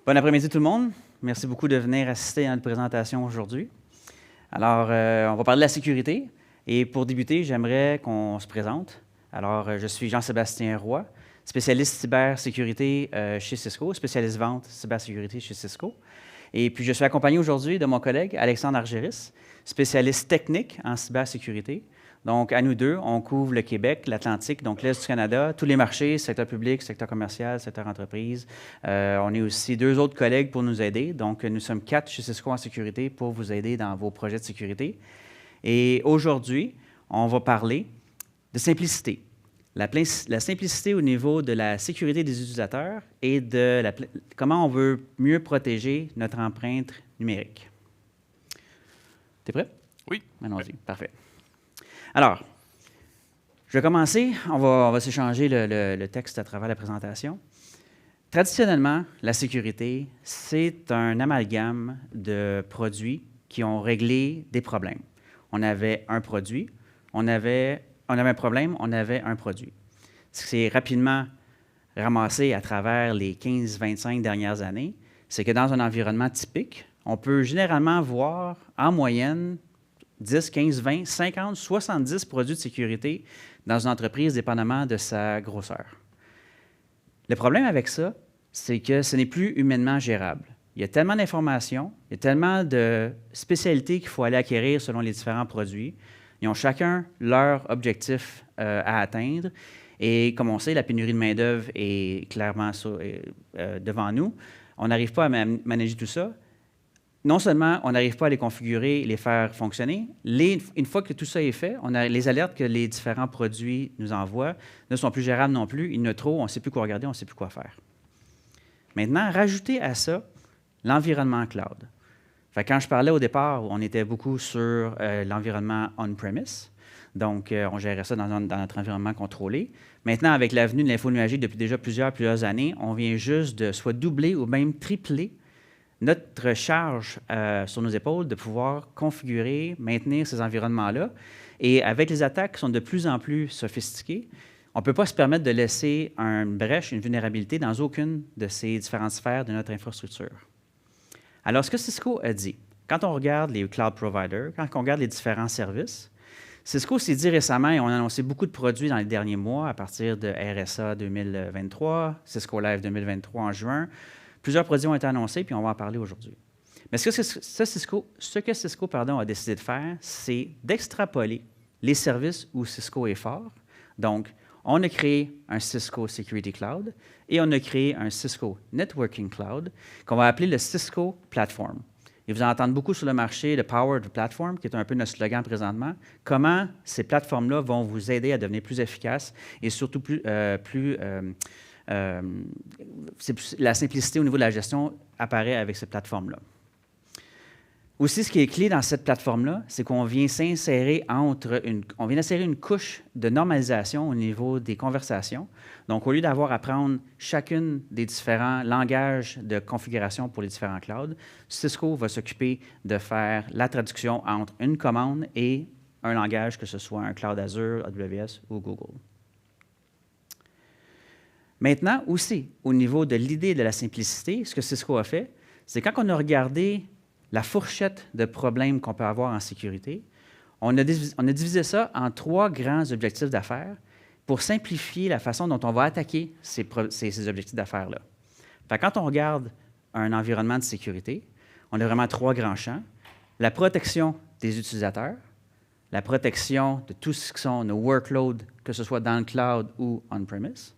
Bon après-midi tout le monde. Merci beaucoup de venir assister à notre présentation aujourd'hui. Alors, on va parler de la sécurité. Et pour débuter, j'aimerais qu'on se présente. Alors, je suis Jean-Sébastien Roy, spécialiste cybersécurité chez Cisco, spécialiste vente cybersécurité chez Cisco. Et puis, je suis accompagné aujourd'hui de mon collègue Alexandre Argéris, spécialiste technique en cybersécurité. Donc, à nous deux, on couvre le Québec, l'Atlantique, donc l'Est du Canada, tous les marchés, secteur public, secteur commercial, secteur entreprise. On est aussi deux autres collègues pour nous aider. Donc, nous sommes 4 chez Cisco en sécurité pour vous aider dans vos projets de sécurité. Et aujourd'hui, on va parler de simplicité. La simplicité au niveau de la sécurité des utilisateurs et de comment on veut mieux protéger notre empreinte numérique. T'es prêt? Oui. Allons-y. Parfait. Alors, je vais commencer. On va s'échanger le texte à travers la présentation. Traditionnellement, la sécurité, c'est un amalgame de produits qui ont réglé des problèmes. On avait un produit, on avait un problème, on avait un produit. Ce qui s'est rapidement ramassé à travers les 15-25 dernières années, c'est que dans un environnement typique, on peut généralement voir en moyenne 10, 15, 20, 50, 70 produits de sécurité dans une entreprise, dépendamment de sa grosseur. Le problème avec ça, c'est que ce n'est plus humainement gérable. Il y a tellement d'informations, il y a tellement de spécialités qu'il faut aller acquérir selon les différents produits. Ils ont chacun leur objectif à atteindre. Et comme on sait, la pénurie de main-d'œuvre est clairement devant nous. On n'arrive pas à manager tout ça. Non seulement on n'arrive pas à les configurer et les faire fonctionner, une fois que tout ça est fait, les alertes que les différents produits nous envoient ne sont plus gérables non plus. Il y en a trop, on ne sait plus quoi regarder, on ne sait plus quoi faire. Maintenant, rajoutez à ça l'environnement cloud. Fait, quand je parlais au départ, on était beaucoup sur l'environnement on-premise. Donc, on gérait ça dans notre environnement contrôlé. Maintenant, avec l'avenue de l'info nuagique depuis déjà plusieurs années, on vient juste de soit doubler ou même tripler notre charge sur nos épaules de pouvoir configurer, maintenir ces environnements-là. Et avec les attaques qui sont de plus en plus sophistiquées, on ne peut pas se permettre de laisser une brèche, une vulnérabilité dans aucune de ces différentes sphères de notre infrastructure. Alors, ce que Cisco a dit, quand on regarde les cloud providers, quand on regarde les différents services, Cisco s'est dit récemment, et on a annoncé beaucoup de produits dans les derniers mois, à partir de RSA 2023, Cisco Live 2023 en juin, plusieurs produits ont été annoncés, puis on va en parler aujourd'hui. Mais ce que Cisco a décidé de faire, c'est d'extrapoler les services où Cisco est fort. Donc, on a créé un Cisco Security Cloud et on a créé un Cisco Networking Cloud qu'on va appeler le Cisco Platform. Et vous en entendez beaucoup sur le marché, le Powered Platform, qui est un peu notre slogan présentement. Comment ces plateformes-là vont vous aider à devenir plus efficaces et surtout la simplicité au niveau de la gestion apparaît avec cette plateforme-là. Aussi, ce qui est clé dans cette plateforme-là, c'est qu'on vient s'insérer on vient insérer une couche de normalisation au niveau des conversations. Donc, au lieu d'avoir à prendre chacune des différents langages de configuration pour les différents clouds, Cisco va s'occuper de faire la traduction entre une commande et un langage, que ce soit un cloud Azure, AWS ou Google. Maintenant, aussi, au niveau de l'idée de la simplicité, ce que Cisco a fait, c'est quand on a regardé la fourchette de problèmes qu'on peut avoir en sécurité, on a divisé ça en 3 grands objectifs d'affaires pour simplifier la façon dont on va attaquer ces objectifs d'affaires-là. Quand on regarde un environnement de sécurité, on a vraiment 3 grands champs. La protection des utilisateurs, la protection de tout ce qui sont nos workloads, que ce soit dans le cloud ou on-premise.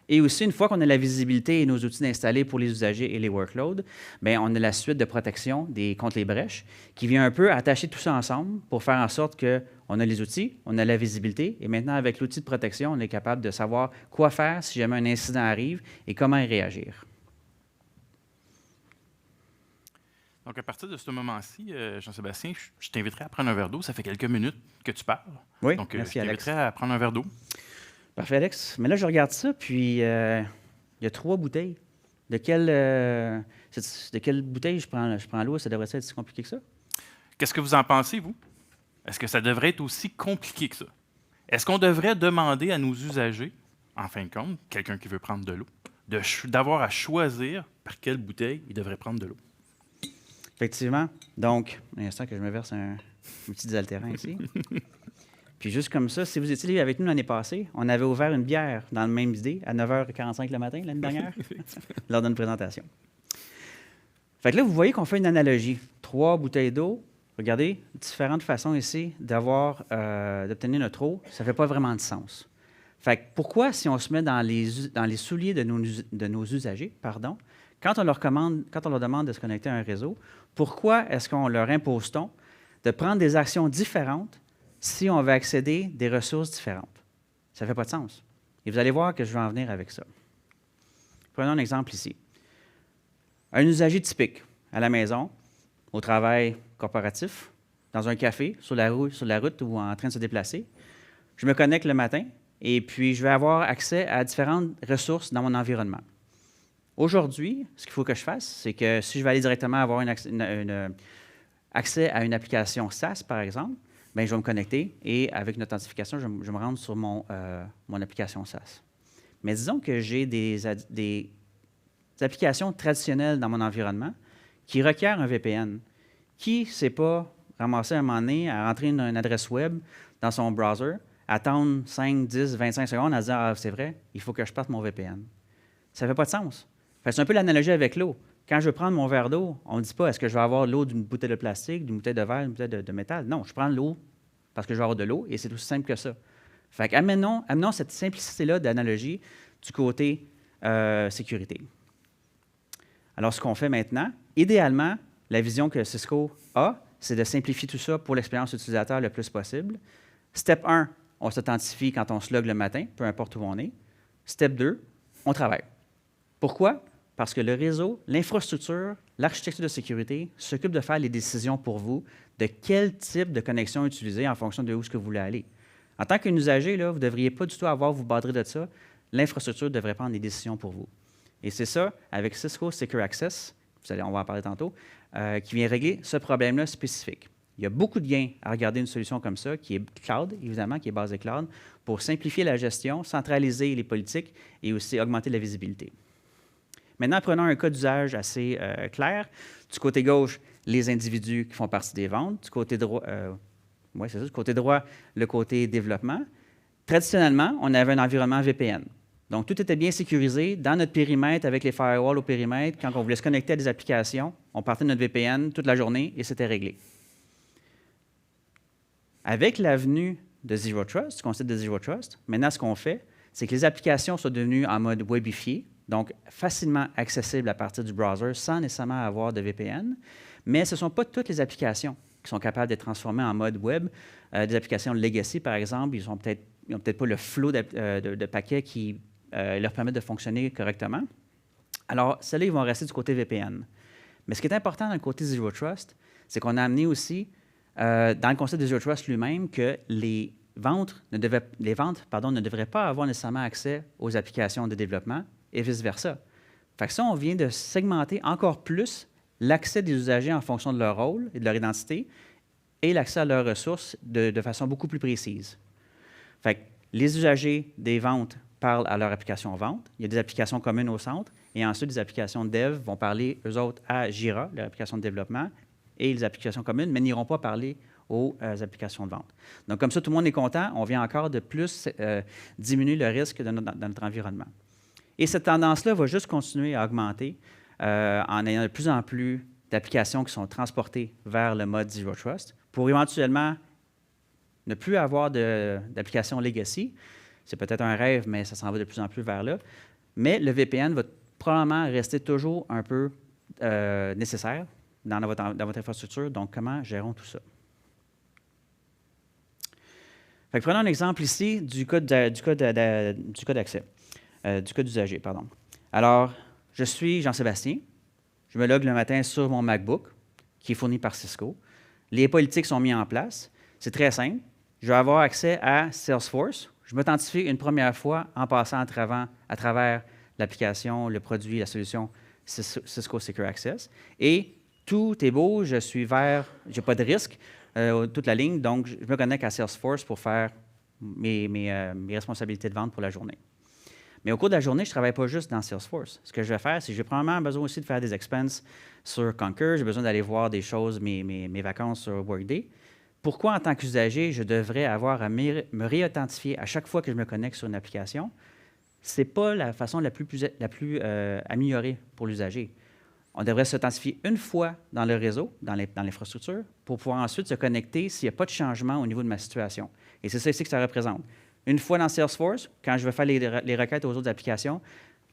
Et aussi, une fois qu'on a la visibilité et nos outils installés pour les usagers et les workloads, bien, on a la suite de protection contre les brèches qui vient un peu attacher tout ça ensemble pour faire en sorte qu'on a les outils, on a la visibilité, et maintenant, avec l'outil de protection, on est capable de savoir quoi faire si jamais un incident arrive et comment y réagir. Donc, à partir de ce moment-ci, Jean-Sébastien, je t'inviterai à prendre un verre d'eau. Ça fait quelques minutes que tu parles. Oui, donc, merci, je t'inviterai à prendre un verre d'eau. Parfait, Alex. Mais là, je regarde ça, puis il y a 3 bouteilles. De quelle bouteille je prends l'eau? Ça devrait être si compliqué que ça? Qu'est-ce que vous en pensez, vous? Est-ce que ça devrait être aussi compliqué que ça? Est-ce qu'on devrait demander à nos usagers, en fin de compte, quelqu'un qui veut prendre de l'eau, d'avoir à choisir par quelle bouteille il devrait prendre de l'eau. Effectivement. Donc, un instant que je me verse un petit désaltérant ici. Puis juste comme ça, si vous étiez avec nous l'année passée, on avait ouvert une bière dans le même idée à 9h45 le matin l'année dernière, lors d'une présentation. Fait que là, vous voyez qu'on fait une analogie. 3 bouteilles d'eau. Regardez, différentes façons ici d'obtenir notre eau. Ça ne fait pas vraiment de sens. Fait que pourquoi, si on se met dans les souliers de nos usagers, quand on leur demande de se connecter à un réseau, pourquoi est-ce qu'on leur impose-t-on de prendre des actions différentes si on veut accéder des ressources différentes? Ça ne fait pas de sens. Et vous allez voir que je vais en venir avec ça. Prenons un exemple ici. Un usager typique à la maison, au travail corporatif, dans un café, sur la route ou en train de se déplacer. Je me connecte le matin et puis je vais avoir accès à différentes ressources dans mon environnement. Aujourd'hui, ce qu'il faut que je fasse, c'est que si je vais aller directement avoir accès à une application SaaS, par exemple, bien, je vais me connecter et avec une authentification, je me rendre sur mon application SaaS. Mais disons que j'ai des applications traditionnelles dans mon environnement qui requièrent un VPN. Qui ne s'est pas ramassé à un moment donné à rentrer une adresse web dans son browser, attendre 5, 10, 25 secondes à se dire « Ah, c'est vrai, il faut que je parte mon VPN ». Ça ne fait pas de sens. C'est un peu l'analogie avec l'eau. Quand je veux prendre mon verre d'eau, on ne dit pas est-ce que je vais avoir l'eau d'une bouteille de plastique, d'une bouteille de verre, d'une bouteille de métal. Non, je prends l'eau parce que je vais avoir de l'eau et c'est aussi simple que ça. Fait que amenons cette simplicité-là d'analogie du côté sécurité. Alors, ce qu'on fait maintenant, idéalement, la vision que Cisco a, c'est de simplifier tout ça pour l'expérience utilisateur le plus possible. Step 1, on s'authentifie quand on se log le matin, peu importe où on est. Step 2, on travaille. Pourquoi? Parce que le réseau, l'infrastructure, l'architecture de sécurité s'occupe de faire les décisions pour vous de quel type de connexion utiliser en fonction de où est-ce que vous voulez aller. En tant qu'usager, vous ne devriez pas du tout avoir vous badrer de ça. L'infrastructure devrait prendre les décisions pour vous. Et c'est ça, avec Cisco Secure Access, on va en parler tantôt, qui vient régler ce problème-là spécifique. Il y a beaucoup de gains à regarder une solution comme ça, qui est cloud, évidemment, qui est basée cloud, pour simplifier la gestion, centraliser les politiques et aussi augmenter la visibilité. Maintenant, prenons un cas d'usage assez clair. Du côté gauche, les individus qui font partie des ventes. Du côté droit, du côté droit, le côté développement. Traditionnellement, on avait un environnement VPN. Donc, tout était bien sécurisé dans notre périmètre avec les firewalls au périmètre. Quand on voulait se connecter à des applications, on partait de notre VPN toute la journée et c'était réglé. Avec l'avenue de Zero Trust, du concept de Zero Trust, maintenant, ce qu'on fait, c'est que les applications sont devenues en mode webifié, donc facilement accessibles à partir du browser sans nécessairement avoir de VPN. Mais ce ne sont pas toutes les applications qui sont capables d'être transformées en mode web. Des applications legacy, par exemple, ils n'ont peut-être pas le flot de paquets qui leur permettent de fonctionner correctement. Alors, celles-là, ils vont rester du côté VPN. Mais ce qui est important dans le côté Zero Trust, c'est qu'on a amené aussi, dans le concept de Zero Trust lui-même, que les ventes ne devraient pas avoir nécessairement accès aux applications de développement et vice-versa. Fait que ça, on vient de segmenter encore plus l'accès des usagers en fonction de leur rôle et de leur identité et l'accès à leurs ressources de façon beaucoup plus précise. Fait que les usagers des ventes parlent à leur application vente. Il y a des applications communes au centre. Et ensuite, les applications dev vont parler, eux autres, à Jira, leur application de développement, et les applications communes, mais n'iront pas parler aux applications de vente. Donc, comme ça, tout le monde est content. On vient encore de plus diminuer le risque dans notre environnement. Et cette tendance-là va juste continuer à augmenter en ayant de plus en plus d'applications qui sont transportées vers le mode Zero Trust pour éventuellement ne plus avoir d'applications legacy. C'est peut-être un rêve, mais ça s'en va de plus en plus vers là. Mais le VPN va probablement rester toujours un peu nécessaire dans votre infrastructure. Donc, comment gérons tout ça? Fait que prenons un exemple ici du code d'accès, du code d'usager, pardon. Alors, je suis Jean-Sébastien. Je me log le matin sur mon MacBook, qui est fourni par Cisco. Les politiques sont mises en place. C'est très simple. Je vais avoir accès à Salesforce. Je m'authentifie une première fois en passant à travers l'application, le produit, la solution Cisco Secure Access. Et tout est beau, je suis vert, je n'ai pas de risque, toute la ligne, donc je me connecte à Salesforce pour faire mes responsabilités de vente pour la journée. Mais au cours de la journée, je ne travaille pas juste dans Salesforce. Ce que je vais faire, c'est que j'ai probablement besoin aussi de faire des expenses sur Concur. J'ai besoin d'aller voir des choses, mes vacances sur Workday. Pourquoi, en tant qu'usager, je devrais avoir à me réauthentifier à chaque fois que je me connecte sur une application? Ce n'est pas la façon la plus améliorée pour l'usager. On devrait s'authentifier une fois dans le réseau, dans l'infrastructure, pour pouvoir ensuite se connecter s'il n'y a pas de changement au niveau de ma situation. Et c'est ça ici que ça représente. Une fois dans Salesforce, quand je vais faire les requêtes aux autres applications,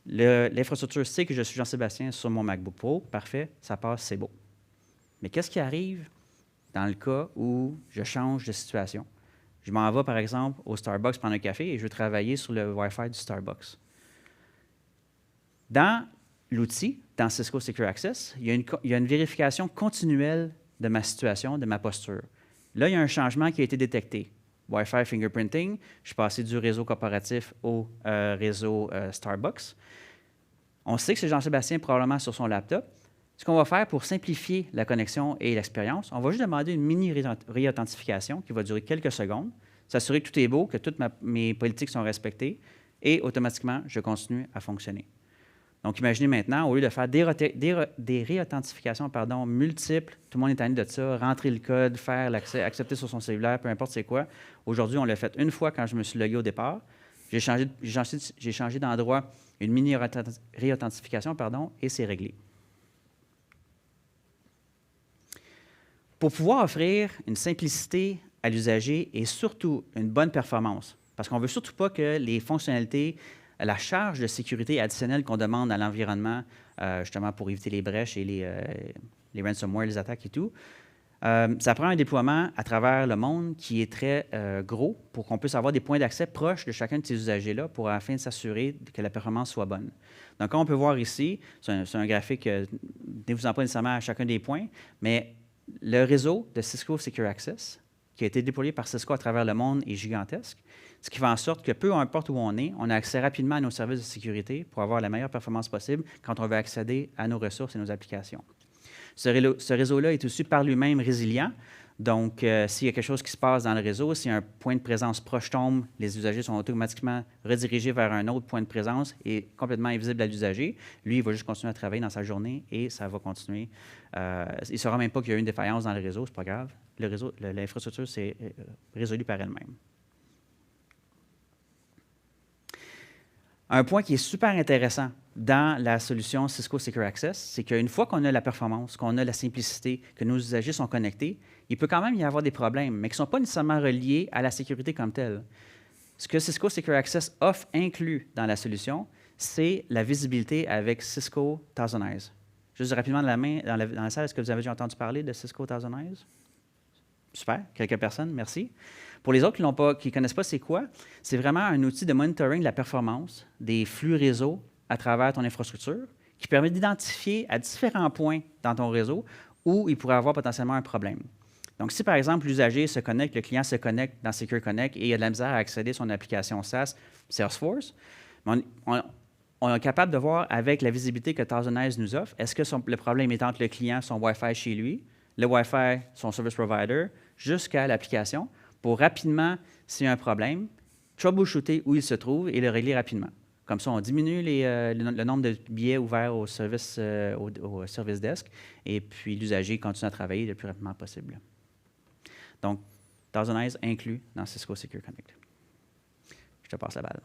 l'infrastructure sait que je suis Jean-Sébastien sur mon MacBook Pro. Parfait, ça passe, c'est beau. Mais qu'est-ce qui arrive dans le cas où je change de situation? Je m'en vais, par exemple, au Starbucks prendre un café et je veux travailler sur le Wi-Fi du Starbucks. Dans l'outil, dans Cisco Secure Access, il y a une vérification continuelle de ma situation, de ma posture. Là, il y a un changement qui a été détecté. Wi-Fi fingerprinting, je suis passé du réseau corporatif au réseau Starbucks. On sait que c'est Jean-Sébastien probablement sur son laptop. Ce qu'on va faire pour simplifier la connexion et l'expérience, on va juste demander une mini réauthentification qui va durer quelques secondes, s'assurer que tout est beau, que toutes mes politiques sont respectées, et automatiquement, je continue à fonctionner. Donc, imaginez maintenant, au lieu de faire des réauthentifications multiples, tout le monde est tanné de ça, rentrer le code, faire l'accès, accepter sur son cellulaire, peu importe c'est quoi. Aujourd'hui, on l'a fait une fois quand je me suis logué au départ. J'ai changé d'endroit, une mini réauthentification, et c'est réglé. Pour pouvoir offrir une simplicité à l'usager et surtout une bonne performance, parce qu'on ne veut surtout pas que les fonctionnalités, la charge de sécurité additionnelle qu'on demande à l'environnement, justement pour éviter les brèches et les ransomware, les attaques et tout, ça prend un déploiement à travers le monde qui est très gros pour qu'on puisse avoir des points d'accès proches de chacun de ces usagers-là afin de s'assurer que la performance soit bonne. Donc, comme on peut voir ici, c'est un graphique, ne vous en pas nécessairement à chacun des points, mais le réseau de Cisco Secure Access, qui a été déployé par Cisco à travers le monde, est gigantesque, ce qui fait en sorte que peu importe où on est, on a accès rapidement à nos services de sécurité pour avoir la meilleure performance possible quand on veut accéder à nos ressources et nos applications. Ce réseau-là est aussi par lui-même résilient. Donc, s'il y a quelque chose qui se passe dans le réseau, si un point de présence proche tombe, les usagers sont automatiquement redirigés vers un autre point de présence et complètement invisible à l'usager. Lui, il va juste continuer à travailler dans sa journée et ça va continuer. Il ne saura même pas qu'il y a eu une défaillance dans le réseau, ce n'est pas grave. Le réseau, l'infrastructure s'est résolue par elle-même. Un point qui est super intéressant dans la solution Cisco Secure Access, c'est qu'une fois qu'on a la performance, qu'on a la simplicité, que nos usagers sont connectés, il peut quand même y avoir des problèmes, mais qui ne sont pas nécessairement reliés à la sécurité comme telle. Ce que Cisco Secure Access offre inclus dans la solution, c'est la visibilité avec Cisco Thousand Eyes. Juste rapidement dans la salle, est-ce que vous avez déjà entendu parler de Cisco Thousand Eyes? Super, quelques personnes, merci. Pour les autres qui ne connaissent pas c'est quoi, c'est vraiment un outil de monitoring de la performance des flux réseau à travers ton infrastructure qui permet d'identifier à différents points dans ton réseau où il pourrait avoir potentiellement un problème. Donc, si par exemple l'usager se connecte, le client se connecte dans Secure Connect et il a de la misère à accéder à son application SaaS Salesforce, on est capable de voir avec la visibilité que Thousand Eyes nous offre, est-ce que le problème est entre le client, son Wi-Fi chez lui, le Wi-Fi, son service provider, jusqu'à l'application, pour rapidement, s'il y a un problème, troubleshooter où il se trouve et le régler rapidement. Comme ça, on diminue le nombre de billets ouverts au service desk et puis l'usager continue à travailler le plus rapidement possible. Donc, Thousand Eyes inclus dans Cisco Secure Connect. Je te passe la balle.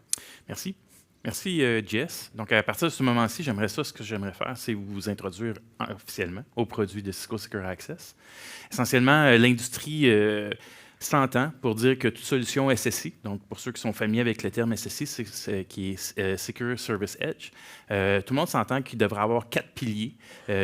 Merci. Merci, Jess. Donc, à partir de ce moment-ci, ce que j'aimerais faire, c'est vous introduire officiellement aux produits de Cisco Secure Access. Essentiellement, l'industrie s'entend pour dire que toute solution SSI, donc pour ceux qui sont familiers avec le terme SSI, qui est Secure Service Edge, tout le monde s'entend qu'il devrait avoir 4 piliers,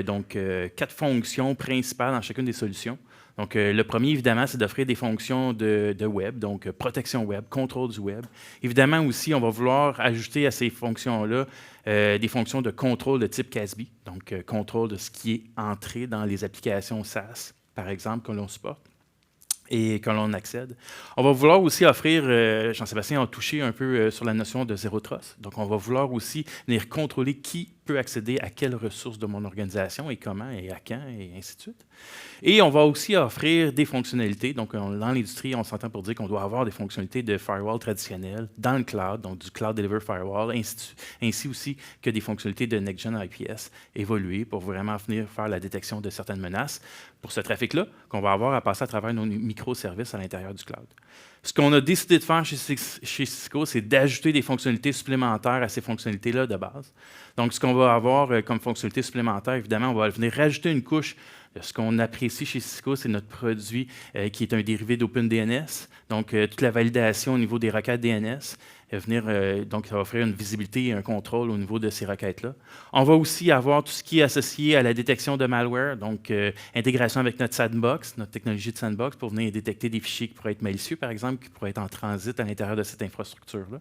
donc 4 fonctions principales dans chacune des solutions. Donc, le premier, évidemment, c'est d'offrir des fonctions de web, donc protection web, contrôle du web. Évidemment aussi, on va vouloir ajouter à ces fonctions-là des fonctions de contrôle de type CASB, donc contrôle de ce qui est entré dans les applications SaaS, par exemple, que l'on supporte et que l'on accède. On va vouloir aussi offrir, Jean-Sébastien a touché un peu sur la notion de Zero Trust, donc on va vouloir aussi venir contrôler qui peux accéder à quelles ressources de mon organisation et comment et à quand et ainsi de suite. Et on va aussi offrir des fonctionnalités. Donc, dans l'industrie, on s'entend pour dire qu'on doit avoir des fonctionnalités de firewall traditionnel dans le cloud, donc du Cloud Delivery Firewall, ainsi aussi que des fonctionnalités de Next-Gen IPS évoluées pour vraiment venir faire la détection de certaines menaces pour ce trafic-là qu'on va avoir à passer à travers nos microservices à l'intérieur du cloud. Ce qu'on a décidé de faire chez Cisco, c'est d'ajouter des fonctionnalités supplémentaires à ces fonctionnalités-là de base. Donc, ce qu'on va avoir comme fonctionnalité supplémentaire, évidemment, on va venir rajouter une couche. Ce qu'on apprécie chez Cisco, c'est notre produit qui est un dérivé d'OpenDNS. Donc, toute la validation au niveau des requêtes DNS. Donc, ça va offrir une visibilité et un contrôle au niveau de ces requêtes-là. On va aussi avoir tout ce qui est associé à la détection de malware, donc intégration avec notre sandbox, notre technologie de sandbox, pour venir détecter des fichiers qui pourraient être malicieux, par exemple, qui pourraient être en transit à l'intérieur de cette infrastructure-là.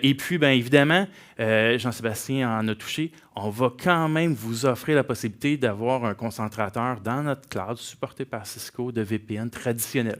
Et puis, bien évidemment, Jean-Sébastien en a touché, on va quand même vous offrir la possibilité d'avoir un concentrateur dans notre cloud supporté par Cisco de VPN traditionnel.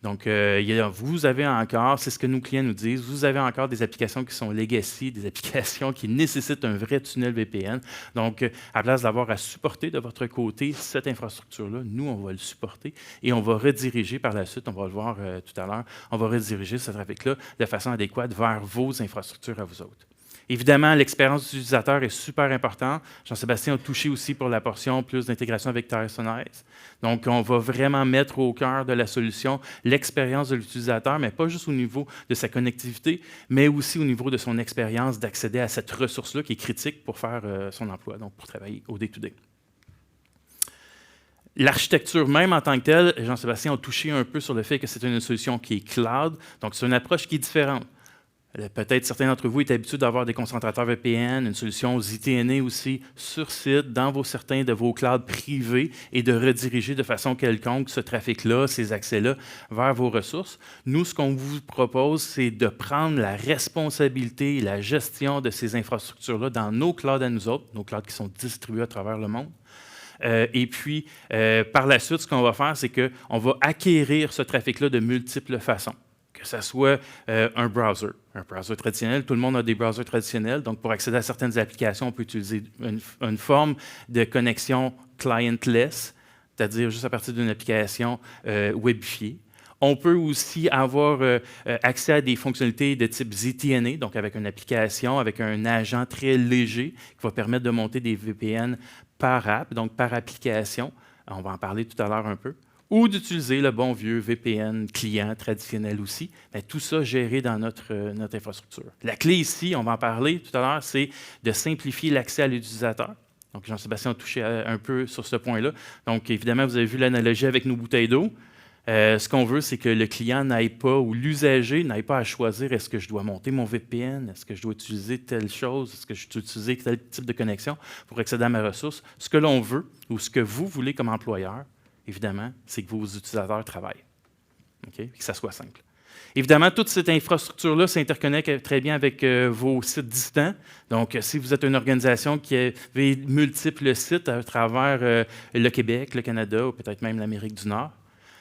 Donc, vous avez encore, c'est ce que nos clients nous disent, vous avez encore des applications qui sont legacy, des applications qui nécessitent un vrai tunnel VPN. Donc, à place d'avoir à supporter de votre côté cette infrastructure-là, nous, on va le supporter et on va rediriger par la suite, on va le voir tout à l'heure, on va rediriger ce trafic-là de façon adéquate vers vos infrastructures à vous autres. Évidemment, l'expérience utilisateur est super importante. Jean-Sébastien a touché aussi pour la portion plus d'intégration avec Terrasonize. Donc, on va vraiment mettre au cœur de la solution l'expérience de l'utilisateur, mais pas juste au niveau de sa connectivité, mais aussi au niveau de son expérience d'accéder à cette ressource-là qui est critique pour faire son emploi, donc pour travailler au day-to-day. L'architecture même en tant que telle, Jean-Sébastien a touché un peu sur le fait que c'est une solution qui est cloud, donc c'est une approche qui est différente. Peut-être certains d'entre vous sont habitués d'avoir des concentrateurs VPN, une solution ZTNA aussi sur site, dans certains de vos clouds privés et de rediriger de façon quelconque ce trafic-là, ces accès-là vers vos ressources. Nous, ce qu'on vous propose, c'est de prendre la responsabilité et la gestion de ces infrastructures-là dans nos clouds à nous autres, nos clouds qui sont distribués à travers le monde. Et puis, par la suite, ce qu'on va faire, c'est qu'on va acquérir ce trafic-là de multiples façons. Que ce soit un browser traditionnel. Tout le monde a des browsers traditionnels. Donc, pour accéder à certaines applications, on peut utiliser une forme de connexion clientless, c'est-à-dire juste à partir d'une application webifiée. On peut aussi avoir accès à des fonctionnalités de type ZTNA, donc avec une application, avec un agent très léger qui va permettre de monter des VPN par app, donc par application. On va en parler tout à l'heure un peu. Ou d'utiliser le bon vieux VPN client traditionnel aussi. Bien, tout ça géré dans notre infrastructure. La clé ici, on va en parler tout à l'heure, c'est de simplifier l'accès à l'utilisateur. Donc, Jean-Sébastien a touché un peu sur ce point-là. Donc, évidemment, vous avez vu l'analogie avec nos bouteilles d'eau. Ce qu'on veut, c'est que le client n'aille pas, ou l'usager n'aille pas à choisir est-ce que je dois monter mon VPN, est-ce que je dois utiliser telle chose, est-ce que je dois utiliser tel type de connexion pour accéder à ma ressource. Ce que l'on veut, ou ce que vous voulez comme employeur, évidemment, c'est que vos utilisateurs travaillent. Okay? Que ça soit simple. Évidemment, toute cette infrastructure-là s'interconnecte très bien avec vos sites distants. Donc, si vous êtes une organisation qui a multiples sites à travers le Québec, le Canada ou peut-être même l'Amérique du Nord,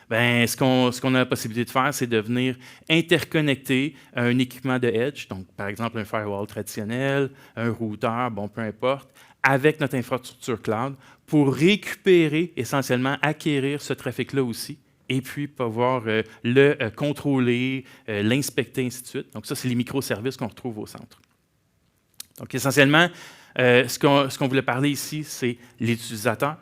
bien, ce qu'on a la possibilité de faire, c'est de venir interconnecter un équipement de Edge, donc par exemple un firewall traditionnel, un routeur, bon, peu importe, avec notre infrastructure cloud pour récupérer, essentiellement acquérir ce trafic-là aussi, et puis pouvoir le contrôler, l'inspecter, ainsi de suite. Donc ça, c'est les microservices qu'on retrouve au centre. Donc essentiellement, ce qu'on voulait parler ici, c'est l'utilisateur.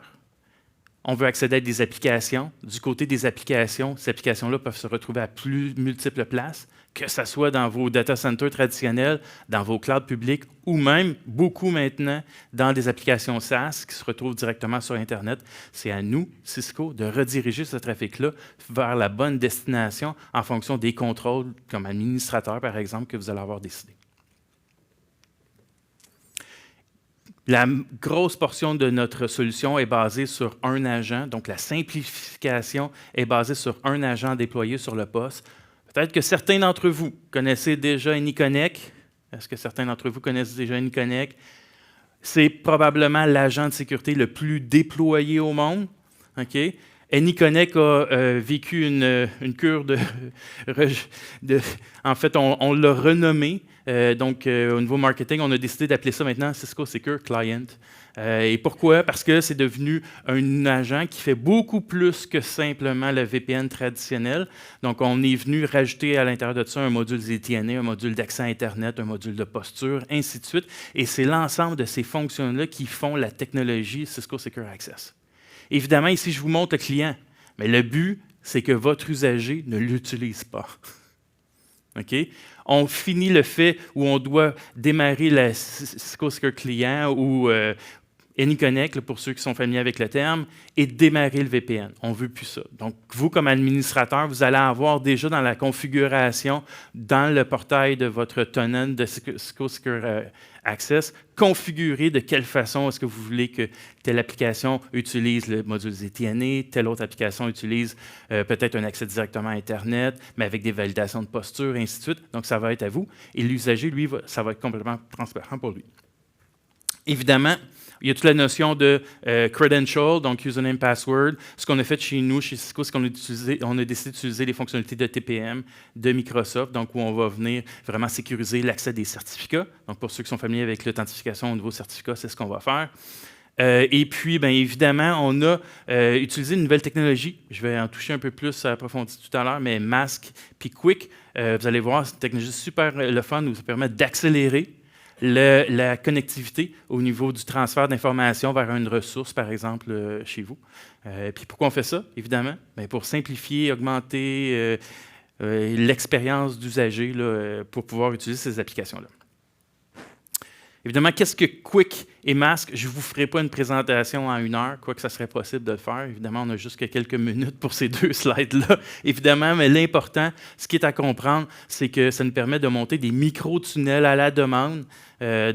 On veut accéder à des applications. Du côté des applications, ces applications-là peuvent se retrouver à multiples places, que ce soit dans vos data centers traditionnels, dans vos clouds publics, ou même, beaucoup maintenant, dans des applications SaaS qui se retrouvent directement sur Internet. C'est à nous, Cisco, de rediriger ce trafic-là vers la bonne destination en fonction des contrôles, comme administrateur, par exemple, que vous allez avoir décidé. La grosse portion de notre solution est basée sur un agent, donc la simplification est basée sur un agent déployé sur le poste. Peut-être que certains d'entre vous connaissez déjà AnyConnect. Est-ce que certains d'entre vous connaissent déjà AnyConnect? C'est probablement l'agent de sécurité le plus déployé au monde. Okay? AnyConnect a vécu une cure en fait, on l'a renommé. Donc, au niveau marketing, on a décidé d'appeler ça maintenant Cisco Secure Client. Et pourquoi? Parce que c'est devenu un agent qui fait beaucoup plus que simplement le VPN traditionnel. Donc, on est venu rajouter à l'intérieur de ça un module ZTNA, un module d'accès à Internet, un module de posture, ainsi de suite. Et c'est l'ensemble de ces fonctions-là qui font la technologie Cisco Secure Access. Évidemment, ici, je vous montre le client, mais le but, c'est que votre usager ne l'utilise pas. OK? On finit le fait où on doit démarrer le Cisco Secure Client ou AnyConnect, pour ceux qui sont familiers avec le terme, et démarrer le VPN. On ne veut plus ça. Donc, vous, comme administrateur, vous allez avoir déjà dans la configuration, dans le portail de votre tenant de Cisco Secure Access, configuré de quelle façon est-ce que vous voulez que telle application utilise le module ZTNA, telle autre application utilise peut-être un accès directement à Internet, mais avec des validations de posture, et ainsi de suite. Donc, ça va être à vous. Et l'usager, lui, ça va être complètement transparent pour lui. Évidemment, il y a toute la notion de credential, donc username, password. Ce qu'on a fait chez nous, chez Cisco, c'est qu'on a décidé d'utiliser les fonctionnalités de TPM de Microsoft, donc où on va venir vraiment sécuriser l'accès des certificats. Donc, pour ceux qui sont familiers avec l'authentification au niveau certificat, c'est ce qu'on va faire. Et puis, bien évidemment, on a utilisé une nouvelle technologie. Je vais en toucher un peu plus approfondi tout à l'heure, mais Mask puis Quick, vous allez voir, c'est une technologie super le fun, où ça permet d'accélérer la connectivité au niveau du transfert d'informations vers une ressource, par exemple, chez vous. Puis pourquoi on fait ça, évidemment? Bien, pour simplifier, augmenter l'expérience d'usager pour pouvoir utiliser ces applications-là. Évidemment, qu'est-ce que Quick et Mask? Je ne vous ferai pas une présentation en 1 heure, quoique ça serait possible de le faire. Évidemment, on a juste quelques minutes pour ces 2 slides-là. Évidemment, mais l'important, ce qui est à comprendre, c'est que ça nous permet de monter des micro-tunnels à la demande.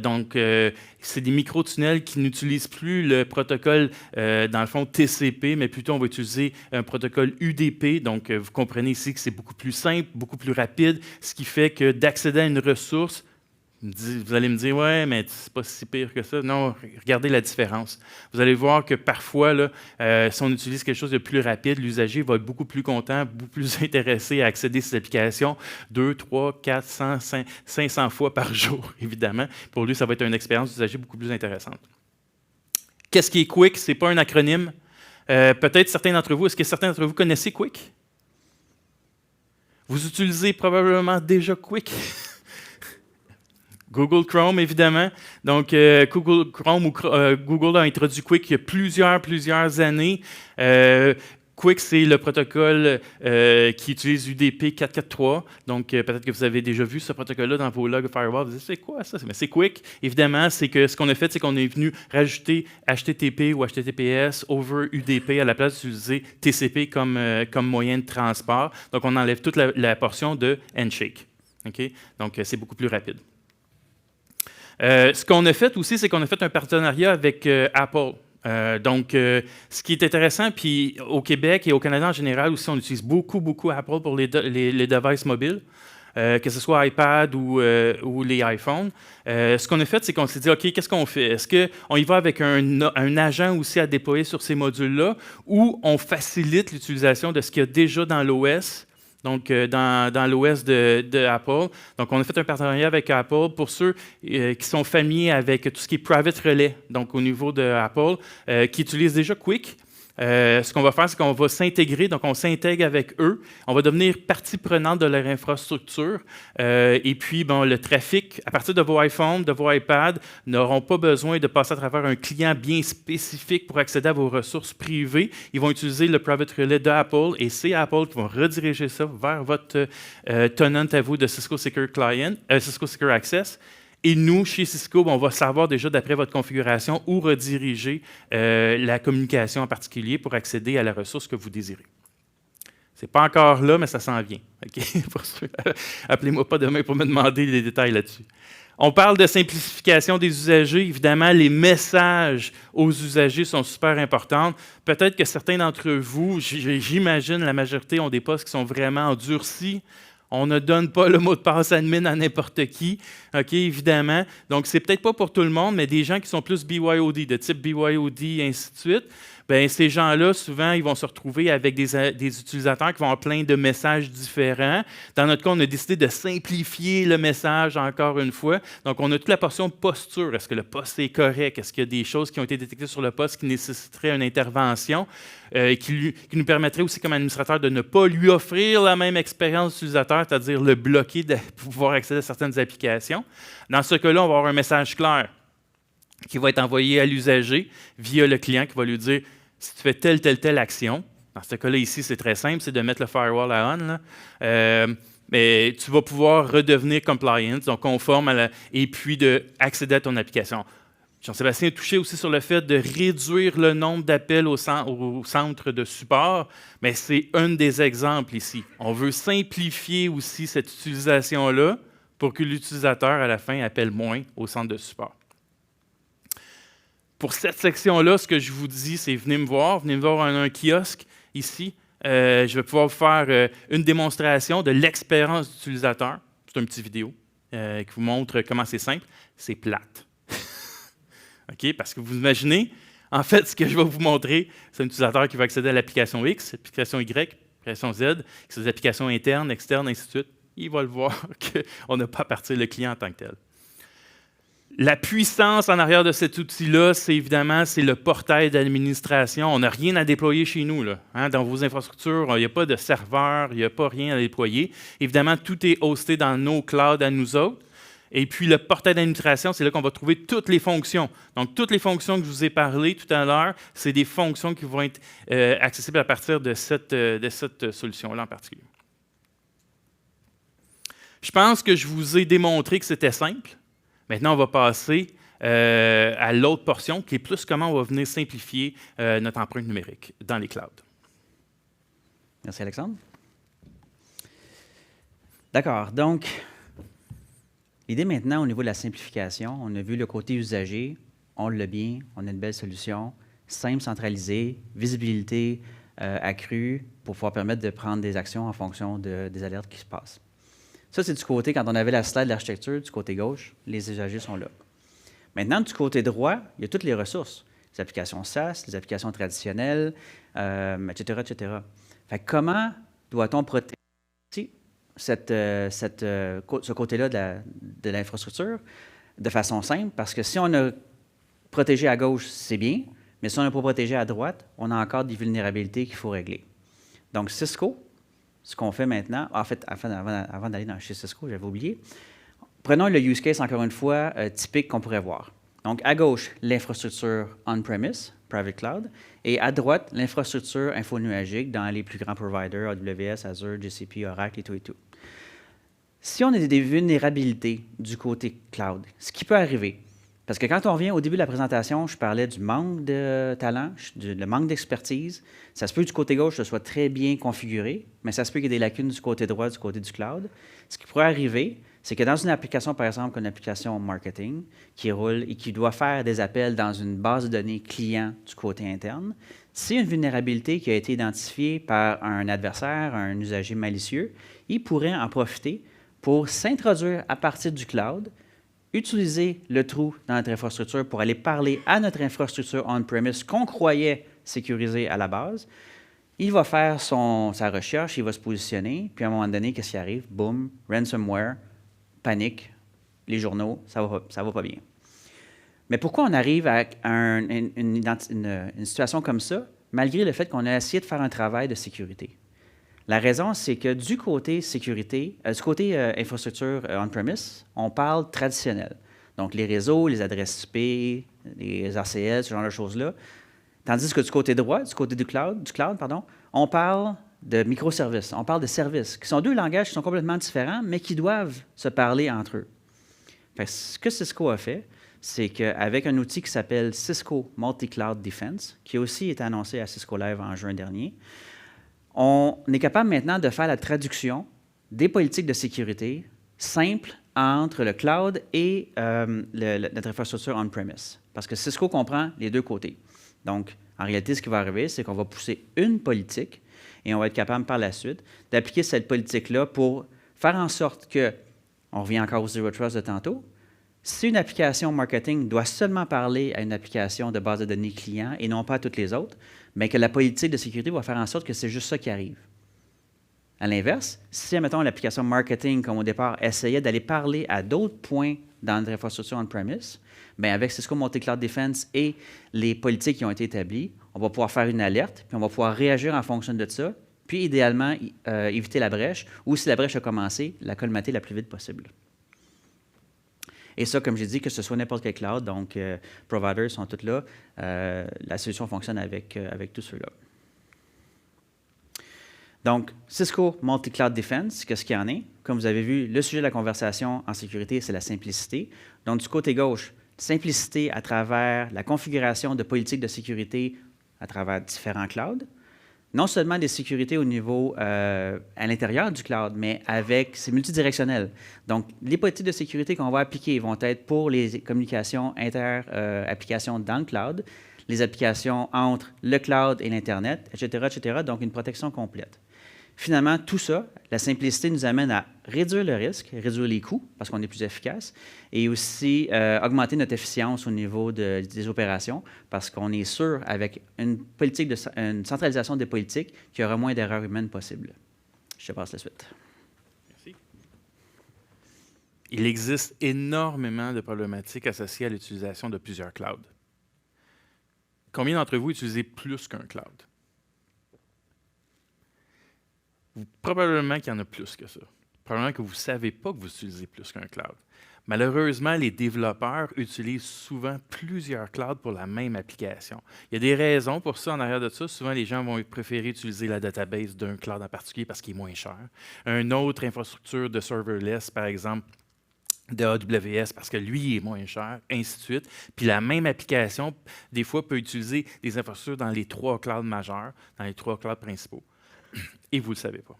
Donc, c'est des micro-tunnels qui n'utilisent plus le protocole, dans le fond, TCP, mais plutôt on va utiliser un protocole UDP. Donc, vous comprenez ici que c'est beaucoup plus simple, beaucoup plus rapide, ce qui fait que d'accéder à une ressource, vous allez me dire, ouais, mais c'est pas si pire que ça. Non, regardez la différence. Vous allez voir que parfois, là, si on utilise quelque chose de plus rapide, l'usager va être beaucoup plus content, beaucoup plus intéressé à accéder à ces applications 2, 3, 400, 500 fois par jour, évidemment. Pour lui, ça va être une expérience d'usager beaucoup plus intéressante. Qu'est-ce qui est Quick? Ce n'est pas un acronyme. Peut-être certains d'entre vous, est-ce que certains d'entre vous connaissez Quick? Vous utilisez probablement déjà Quick. Google Chrome, évidemment. Donc, Google Chrome ou Google a introduit Quick il y a plusieurs années. Quick, c'est le protocole qui utilise UDP 443. Donc, peut-être que vous avez déjà vu ce protocole-là dans vos logs Firewall. Vous dites, c'est quoi ça? Mais c'est Quick. Évidemment, c'est que ce qu'on a fait, c'est qu'on est venu rajouter HTTP ou HTTPS over UDP à la place d'utiliser TCP comme moyen de transport. Donc, on enlève toute la portion de Handshake. Okay? Donc, c'est beaucoup plus rapide. Ce qu'on a fait aussi, c'est qu'on a fait un partenariat avec Apple. Donc, ce qui est intéressant, puis au Québec et au Canada en général aussi, on utilise beaucoup Apple pour les devices mobiles, que ce soit iPad ou les iPhones. Ce qu'on a fait, c'est qu'on s'est dit, OK, qu'est-ce qu'on fait? Est-ce qu'on y va avec un agent aussi à déployer sur ces modules-là, ou on facilite l'utilisation de ce qu'il y a déjà dans l'OS? Donc, dans l'OS de Apple. Donc, on a fait un partenariat avec Apple pour ceux qui sont familiers avec tout ce qui est private relay, donc au niveau de Apple, qui utilisent déjà Quick. Ce qu'on va faire, c'est qu'on va s'intégrer, donc on s'intègre avec eux, on va devenir partie prenante de leur infrastructure, et puis bon, le trafic, à partir de vos iPhones, de vos iPads, n'auront pas besoin de passer à travers un client bien spécifique pour accéder à vos ressources privées. Ils vont utiliser le private relay d'Apple, et c'est Apple qui va rediriger ça vers votre tenant à vous de Cisco Secure Client, Cisco Secure Access. Et nous, chez Cisco, on va savoir déjà, d'après votre configuration, où rediriger la communication en particulier pour accéder à la ressource que vous désirez. Ce n'est pas encore là, mais ça s'en vient. Okay? Appelez-moi pas demain pour me demander les détails là-dessus. On parle de simplification des usagers. Évidemment, les messages aux usagers sont super importants. Peut-être que certains d'entre vous, j'imagine la majorité, ont des postes qui sont vraiment endurcis. On ne donne pas le mot de passe admin à n'importe qui, OK, évidemment. Donc, c'est peut-être pas pour tout le monde, mais des gens qui sont plus BYOD, de type BYOD, et ainsi de suite, bien, ces gens-là, souvent, ils vont se retrouver avec des utilisateurs qui vont avoir plein de messages différents. Dans notre cas, on a décidé de simplifier le message encore une fois. Donc, on a toute la portion posture. Est-ce que le poste est correct? Est-ce qu'il y a des choses qui ont été détectées sur le poste qui nécessiteraient une intervention? Qui nous permettrait aussi, comme administrateur, de ne pas lui offrir la même expérience utilisateur, c'est-à-dire le bloquer de pouvoir accéder à certaines applications. Dans ce cas-là, on va avoir un message clair qui va être envoyé à l'usager via le client qui va lui dire si tu fais telle action. Dans ce cas-là, ici, c'est très simple, c'est de mettre le firewall à on. Mais tu vas pouvoir redevenir compliant, donc conforme et puis d'accéder à ton application. Jean-Sébastien a touché aussi sur le fait de réduire le nombre d'appels au centre de support, mais c'est un des exemples ici. On veut simplifier aussi cette utilisation-là pour que l'utilisateur, à la fin, appelle moins au centre de support. Pour cette section-là, ce que je vous dis, c'est venez me voir dans un kiosque ici. Je vais pouvoir vous faire une démonstration de l'expérience d'utilisateur. C'est une petite vidéo qui vous montre comment c'est simple. C'est plate. OK? Parce que vous imaginez, en fait, ce que je vais vous montrer, c'est un utilisateur qui va accéder à l'application X, l'application Y, l'application Z, qui sont des applications internes, externes, ainsi de suite. Il va le voir qu'on n'a pas à partir le client en tant que tel. La puissance en arrière de cet outil-là, c'est évidemment le portail d'administration. On n'a rien à déployer chez nous. Là, hein? Dans vos infrastructures, il n'y a pas de serveur, il n'y a pas rien à déployer. Évidemment, tout est hosté dans nos clouds à nous autres. Et puis, le portail d'administration, c'est là qu'on va trouver toutes les fonctions. Donc, toutes les fonctions que je vous ai parlé tout à l'heure, c'est des fonctions qui vont être accessibles à partir de cette solution-là en particulier. Je pense que je vous ai démontré que c'était simple. Maintenant, on va passer à l'autre portion, qui est plus comment on va venir simplifier notre empreinte numérique dans les clouds. Merci, Alexandre. D'accord. Donc, l'idée maintenant, au niveau de la simplification, on a vu le côté usager, on l'a bien, on a une belle solution, simple, centralisée, visibilité accrue pour pouvoir permettre de prendre des actions en fonction des alertes qui se passent. Ça, c'est du côté, quand on avait la slide de l'architecture, du côté gauche, les usagers sont là. Maintenant, du côté droit, il y a toutes les ressources. Les applications SaaS, les applications traditionnelles, etc., etc. Fait que comment doit-on protéger ce côté-là de l'infrastructure de façon simple? Parce que si on a protégé à gauche, c'est bien, mais si on n'a pas protégé à droite, on a encore des vulnérabilités qu'il faut régler. Donc, Cisco, ce qu'on fait maintenant, en fait, avant d'aller chez Cisco, j'avais oublié, prenons le use case, encore une fois, typique qu'on pourrait voir. Donc, à gauche, l'infrastructure on-premise, private cloud, et à droite, l'infrastructure infonuagique dans les plus grands providers, AWS, Azure, GCP, Oracle et tout et tout. Si on a des vulnérabilités du côté cloud, ce qui peut arriver, parce que quand on revient au début de la présentation, je parlais du manque de talent, le manque d'expertise. Ça se peut que du côté gauche, ce soit très bien configuré, mais ça se peut qu'il y ait des lacunes du côté droit, du côté du cloud. Ce qui pourrait arriver, c'est que dans une application, par exemple, comme une application marketing qui roule et qui doit faire des appels dans une base de données client du côté interne, si une vulnérabilité qui a été identifiée par un adversaire, un usager malicieux, il pourrait en profiter pour s'introduire à partir du cloud, utiliser le trou dans notre infrastructure pour aller parler à notre infrastructure on-premise qu'on croyait sécurisée à la base. Il va faire sa recherche, il va se positionner, puis à un moment donné, qu'est-ce qui arrive? Boum, ransomware, panique, les journaux, ça va pas bien. Mais pourquoi on arrive à une situation comme ça, malgré le fait qu'on a essayé de faire un travail de sécurité? La raison, c'est que du côté sécurité, du côté infrastructure on-premise, on parle traditionnel. Donc, les réseaux, les adresses IP, les ACL, ce genre de choses-là. Tandis que du côté droit, du côté du cloud, on parle de microservices, on parle de services, qui sont deux langages qui sont complètement différents, mais qui doivent se parler entre eux. Fait que ce que Cisco a fait, c'est qu'avec un outil qui s'appelle Cisco Multi-Cloud Defense, qui a aussi été annoncé à Cisco Live en juin dernier, on est capable maintenant de faire la traduction des politiques de sécurité simples entre le cloud et notre infrastructure on-premise. Parce que Cisco comprend les deux côtés. Donc, en réalité, ce qui va arriver, c'est qu'on va pousser une politique et on va être capable par la suite d'appliquer cette politique-là pour faire en sorte que, on revient encore au Zero Trust de tantôt, si une application marketing doit seulement parler à une application de base de données client et non pas à toutes les autres, bien que la politique de sécurité va faire en sorte que c'est juste ça qui arrive. À l'inverse, si, admettons, l'application marketing, comme au départ, essayait d'aller parler à d'autres points dans notre infrastructure on-premise, bien avec Cisco Multi-Cloud Defense et les politiques qui ont été établies, on va pouvoir faire une alerte, puis on va pouvoir réagir en fonction de ça, puis idéalement éviter la brèche, ou si la brèche a commencé, la colmater la plus vite possible. Et ça, comme j'ai dit, que ce soit n'importe quel cloud, donc providers sont tous là, la solution fonctionne avec tous ceux-là. Donc, Cisco Multi-Cloud Defense, qu'est-ce qu'il y en est? Comme vous avez vu, le sujet de la conversation en sécurité, c'est la simplicité. Donc, du côté gauche, simplicité à travers la configuration de politiques de sécurité à travers différents clouds. Non seulement des sécurités au niveau à l'intérieur du cloud, mais c'est multidirectionnel. Donc, les politiques de sécurité qu'on va appliquer vont être pour les communications inter-applications dans le cloud, les applications entre le cloud et l'Internet, etc., etc., donc une protection complète. Finalement, tout ça, la simplicité nous amène à réduire le risque, réduire les coûts, parce qu'on est plus efficace, et aussi augmenter notre efficience au niveau des opérations, parce qu'on est sûr, avec une centralisation des politiques, qu'il y aura moins d'erreurs humaines possibles. Je te passe la suite. Merci. Il existe énormément de problématiques associées à l'utilisation de plusieurs clouds. Combien d'entre vous utilisez plus qu'un cloud? Probablement qu'il y en a plus que ça. Probablement que vous ne savez pas que vous utilisez plus qu'un cloud. Malheureusement, les développeurs utilisent souvent plusieurs clouds pour la même application. Il y a des raisons pour ça en arrière de ça. Souvent, les gens vont préférer utiliser la database d'un cloud en particulier parce qu'il est moins cher. Une autre infrastructure de serverless, par exemple, de AWS parce que lui est moins cher, ainsi de suite. Puis la même application, des fois, peut utiliser des infrastructures dans les 3 clouds majeurs, dans les 3 clouds principaux. Et vous ne le savez pas.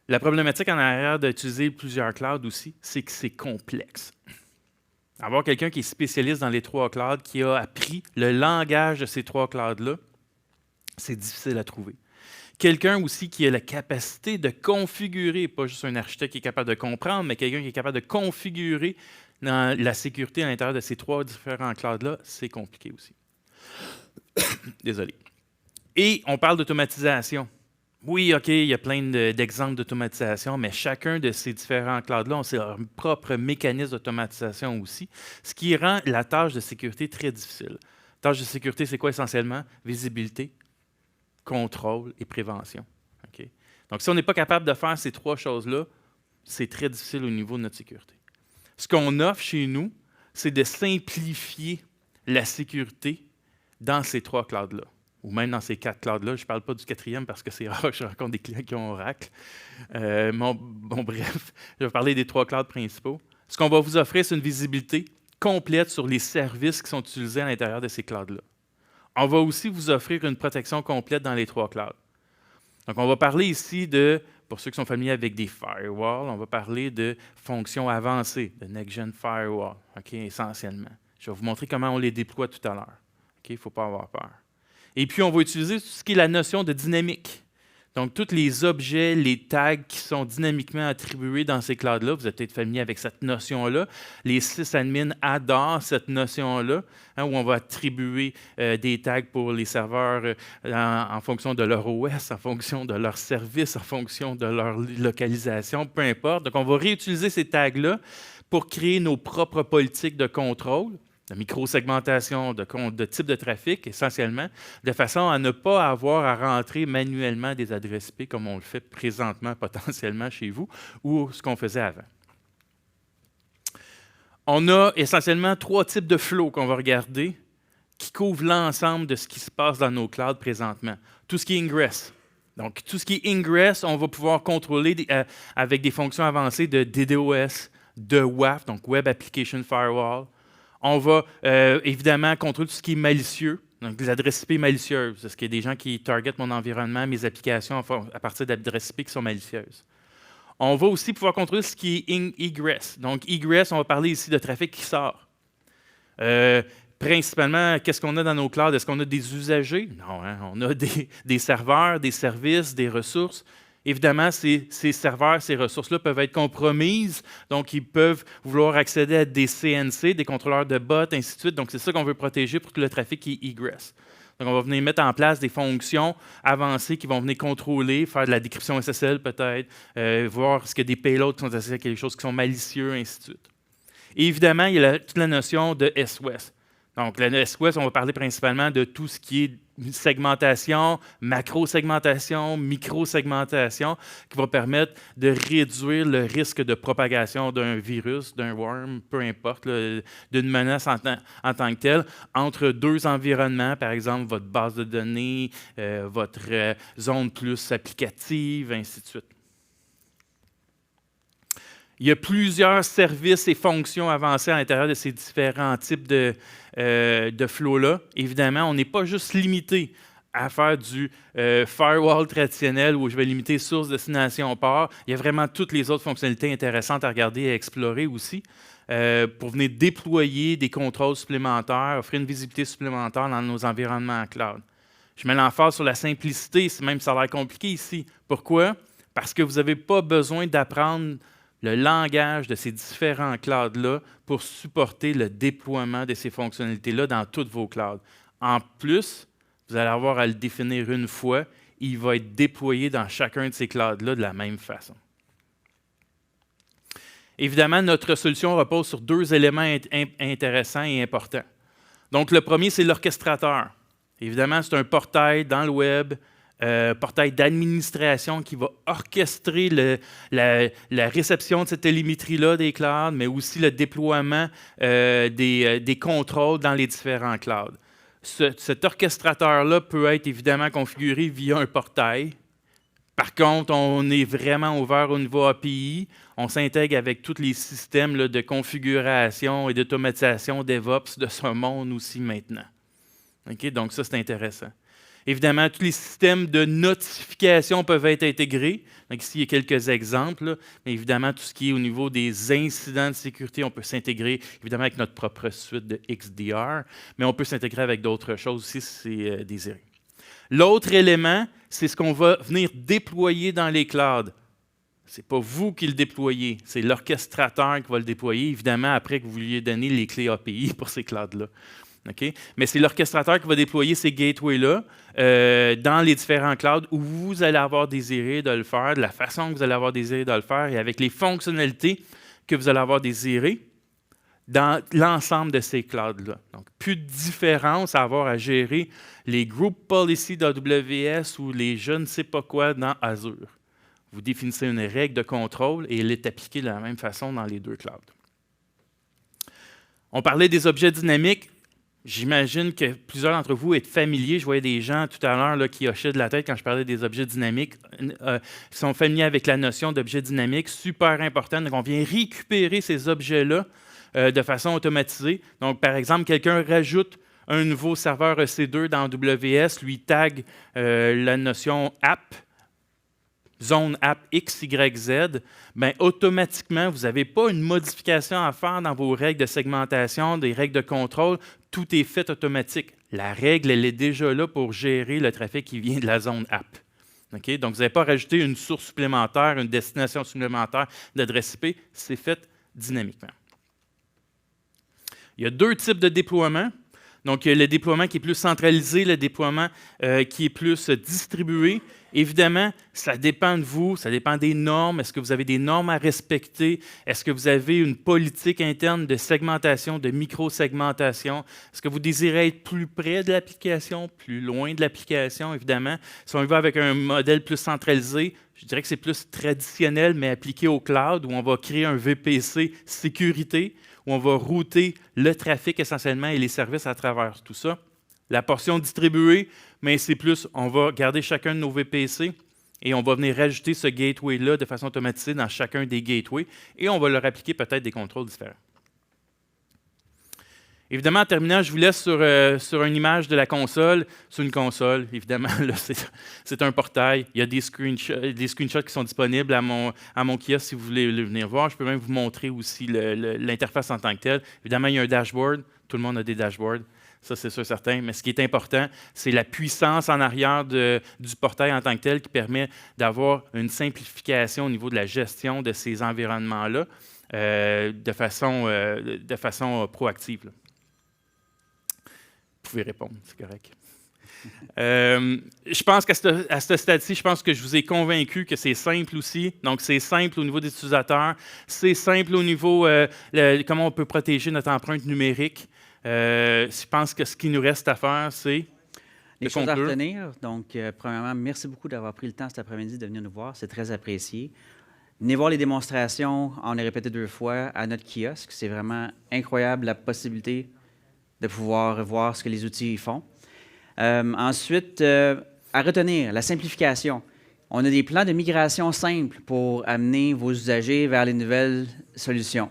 La problématique en arrière d'utiliser plusieurs clouds aussi, c'est que c'est complexe. Avoir quelqu'un qui est spécialiste dans les 3 clouds, qui a appris le langage de ces 3 clouds-là, c'est difficile à trouver. Quelqu'un aussi qui a la capacité de configurer, pas juste un architecte qui est capable de comprendre, mais quelqu'un qui est capable de configurer dans la sécurité à l'intérieur de ces 3 différents clouds-là, c'est compliqué aussi. Désolé. Et on parle d'automatisation. Oui, OK, il y a plein d'exemples d'automatisation, mais chacun de ces différents clouds-là ont leur propre mécanisme d'automatisation aussi, ce qui rend la tâche de sécurité très difficile. La tâche de sécurité, c'est quoi essentiellement? Visibilité, contrôle et prévention. Okay? Donc, si on n'est pas capable de faire ces 3 choses-là, c'est très difficile au niveau de notre sécurité. Ce qu'on offre chez nous, c'est de simplifier la sécurité dans ces 3 clouds-là, ou même dans ces 4 clouds-là. Je ne parle pas du 4e parce que c'est rare que je rencontre des clients qui ont Oracle. Bref, je vais parler des 3 clouds principaux. Ce qu'on va vous offrir, c'est une visibilité complète sur les services qui sont utilisés à l'intérieur de ces clouds-là. On va aussi vous offrir une protection complète dans les 3 clouds. Donc, on va parler ici de, pour ceux qui sont familiers avec des firewalls, on va parler de fonctions avancées, de Next-Gen Firewall, okay, essentiellement. Je vais vous montrer comment on les déploie tout à l'heure. Il ne faut pas avoir peur. Et puis, on va utiliser tout ce qui est la notion de dynamique. Donc, tous les objets, les tags qui sont dynamiquement attribués dans ces clouds-là, vous êtes peut-être familier avec cette notion-là. Les sysadmins adorent cette notion-là, où on va attribuer des tags pour les serveurs en fonction de leur OS, en fonction de leur service, en fonction de leur localisation, peu importe. Donc, on va réutiliser ces tags-là pour créer nos propres politiques de contrôle, de microsegmentation, de type de trafic, essentiellement, de façon à ne pas avoir à rentrer manuellement des adresses IP comme on le fait présentement, potentiellement chez vous, ou ce qu'on faisait avant. On a essentiellement 3 types de flows qu'on va regarder qui couvrent l'ensemble de ce qui se passe dans nos clouds présentement. Tout ce qui est ingress. Donc, tout ce qui est ingress, on va pouvoir contrôler avec des fonctions avancées de DDoS, de WAF, donc Web Application Firewall. On va évidemment contrôler tout ce qui est malicieux, donc des adresses IP malicieuses. Est-ce qu'il y a des gens qui targetent mon environnement, mes applications à partir d'adresses IP qui sont malicieuses? On va aussi pouvoir contrôler ce qui est egress. Donc, egress, on va parler ici de trafic qui sort. Principalement, qu'est-ce qu'on a dans nos clouds? Est-ce qu'on a des usagers? Non, hein? On a des serveurs, des services, des ressources. Évidemment, ces serveurs, ces ressources-là peuvent être compromises, donc ils peuvent vouloir accéder à des CNC, des contrôleurs de bots, ainsi de suite. Donc, c'est ça qu'on veut protéger pour que le trafic egress. Donc, on va venir mettre en place des fonctions avancées qui vont venir contrôler, faire de la décryption SSL peut-être, voir est-ce qu'il y a des payloads qui sont associés à quelque chose qui sont malicieux, ainsi de suite. Et évidemment, il y a toute la notion de S-West. Donc, la S-West, on va parler principalement de tout ce qui est segmentation, macro-segmentation, micro-segmentation, qui va permettre de réduire le risque de propagation d'un virus, d'un worm, peu importe, d'une menace en tant que telle, entre deux environnements, par exemple votre base de données, votre zone plus applicative, ainsi de suite. Il y a plusieurs services et fonctions avancées à l'intérieur de ces différents types de flows-là. Évidemment, on n'est pas juste limité à faire du firewall traditionnel où je vais limiter source, destination, port. Il y a vraiment toutes les autres fonctionnalités intéressantes à regarder et à explorer aussi pour venir déployer des contrôles supplémentaires, offrir une visibilité supplémentaire dans nos environnements en cloud. Je mets l'emphase sur la simplicité, même si ça a l'air compliqué ici. Pourquoi? Parce que vous n'avez pas besoin d'apprendre le langage de ces différents clouds-là pour supporter le déploiement de ces fonctionnalités-là dans toutes vos clouds. En plus, vous allez avoir à le définir une fois, il va être déployé dans chacun de ces clouds-là de la même façon. Évidemment, notre solution repose sur deux éléments intéressants et importants. Donc, le premier, c'est l'orchestrateur. Évidemment, c'est un portail dans le web, portail d'administration qui va orchestrer la réception de cette télémétrie-là des clouds, mais aussi le déploiement des contrôles dans les différents clouds. Cet orchestrateur-là peut être évidemment configuré via un portail. Par contre, on est vraiment ouvert au niveau API. On s'intègre avec tous les systèmes là, de configuration et d'automatisation DevOps de ce monde aussi maintenant. Okay? Donc ça, c'est intéressant. Évidemment, tous les systèmes de notification peuvent être intégrés. Donc ici, il y a quelques exemples. Là. Mais évidemment, tout ce qui est au niveau des incidents de sécurité, on peut s'intégrer évidemment avec notre propre suite de XDR, mais on peut s'intégrer avec d'autres choses aussi si c'est désiré. L'autre élément, c'est ce qu'on va venir déployer dans les clouds. Ce n'est pas vous qui le déployez, c'est l'orchestrateur qui va le déployer, évidemment, après que vous lui ayez donné les clés API pour ces clouds-là. Okay? Mais c'est l'orchestrateur qui va déployer ces gateways-là dans les différents clouds où vous allez avoir désiré de le faire, de la façon que vous allez avoir désiré de le faire et avec les fonctionnalités que vous allez avoir désiré dans l'ensemble de ces clouds-là. Donc, plus de différence à avoir à gérer les group policy d'AWS ou les je ne sais pas quoi dans Azure. Vous définissez une règle de contrôle et elle est appliquée de la même façon dans les deux clouds. On parlait des objets dynamiques. J'imagine que plusieurs d'entre vous êtes familiers. Je voyais des gens tout à l'heure là, qui hochaient de la tête quand je parlais des objets dynamiques. Ils sont familiers avec la notion d'objet dynamique, super important. Donc, on vient récupérer ces objets-là de façon automatisée. Donc, par exemple, quelqu'un rajoute un nouveau serveur EC2 dans AWS, lui tag la notion app, zone app XYZ, bien, automatiquement, vous n'avez pas une modification à faire dans vos règles de segmentation, des règles de contrôle. Tout est fait automatique. La règle, elle est déjà là pour gérer le trafic qui vient de la zone app. Okay? Donc, vous n'avez pas rajouté une source supplémentaire, une destination supplémentaire d'adresse IP. C'est fait dynamiquement. Il y a deux types de déploiement. Donc, il y a le déploiement qui est plus centralisé, le déploiement qui est plus distribué. Évidemment, ça dépend de vous, ça dépend des normes. Est-ce que vous avez des normes à respecter? Est-ce que vous avez une politique interne de segmentation, de micro-segmentation? Est-ce que vous désirez être plus près de l'application, plus loin de l'application, évidemment? Si on y va avec un modèle plus centralisé, je dirais que c'est plus traditionnel, mais appliqué au cloud, où on va créer un VPC sécurité, où on va router le trafic essentiellement et les services à travers tout ça. La portion distribuée, mais c'est plus, on va garder chacun de nos VPC et on va venir rajouter ce gateway-là de façon automatisée dans chacun des gateways et on va leur appliquer peut-être des contrôles différents. Évidemment, en terminant, je vous laisse sur une image de la console. Sur une console, évidemment, là, c'est un portail. Il y a des screenshots qui sont disponibles à mon kiosque si vous voulez venir voir. Je peux même vous montrer aussi l'interface en tant que telle. Évidemment, il y a un dashboard. Tout le monde a des dashboards. Ça, c'est sûr certain. Mais ce qui est important, c'est la puissance en arrière du portail en tant que tel qui permet d'avoir une simplification au niveau de la gestion de ces environnements-là de façon proactive. Là. Vous pouvez répondre, c'est correct. Je pense qu'à ce stade-ci, je pense que je vous ai convaincu que c'est simple aussi. Donc, c'est simple au niveau des utilisateurs. C'est simple au niveau comment on peut protéger notre empreinte numérique. Je pense que ce qui nous reste à faire, c'est les choses à retenir. Donc, premièrement, merci beaucoup d'avoir pris le temps cet après-midi de venir nous voir. C'est très apprécié. Venez voir les démonstrations, on les répété 2 fois, à notre kiosque. C'est vraiment incroyable la possibilité de pouvoir voir ce que les outils font. Ensuite, à retenir, la simplification. On a des plans de migration simples pour amener vos usagers vers les nouvelles solutions.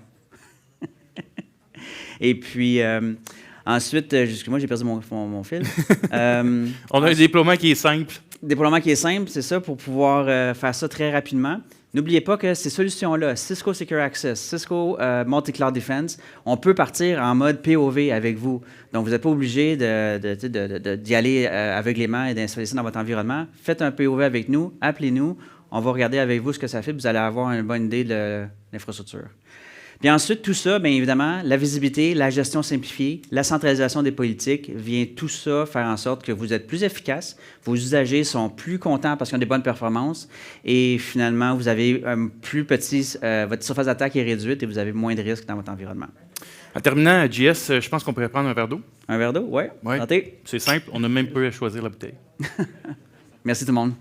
Et puis, ensuite, excusez-moi, j'ai perdu mon fil. On a un déploiement qui est simple. Déploiement qui est simple, c'est ça, pour pouvoir faire ça très rapidement. N'oubliez pas que ces solutions-là, Cisco Secure Access, Cisco Multi-Cloud Defense, on peut partir en mode POV avec vous. Donc, vous n'êtes pas obligé d'y aller aveuglément et d'installer ça dans votre environnement. Faites un POV avec nous, appelez-nous, on va regarder avec vous ce que ça fait, vous allez avoir une bonne idée de l'infrastructure. Puis ensuite, tout ça, bien évidemment, la visibilité, la gestion simplifiée, la centralisation des politiques, vient tout ça faire en sorte que vous êtes plus efficace, vos usagers sont plus contents parce qu'ils ont des bonnes performances et finalement, vous avez un plus petit, votre surface d'attaque est réduite et vous avez moins de risques dans votre environnement. En terminant, JS, je pense qu'on pourrait prendre un verre d'eau. Un verre d'eau? Oui. Ouais. C'est simple, on n'a même pas à choisir la bouteille. Merci tout le monde.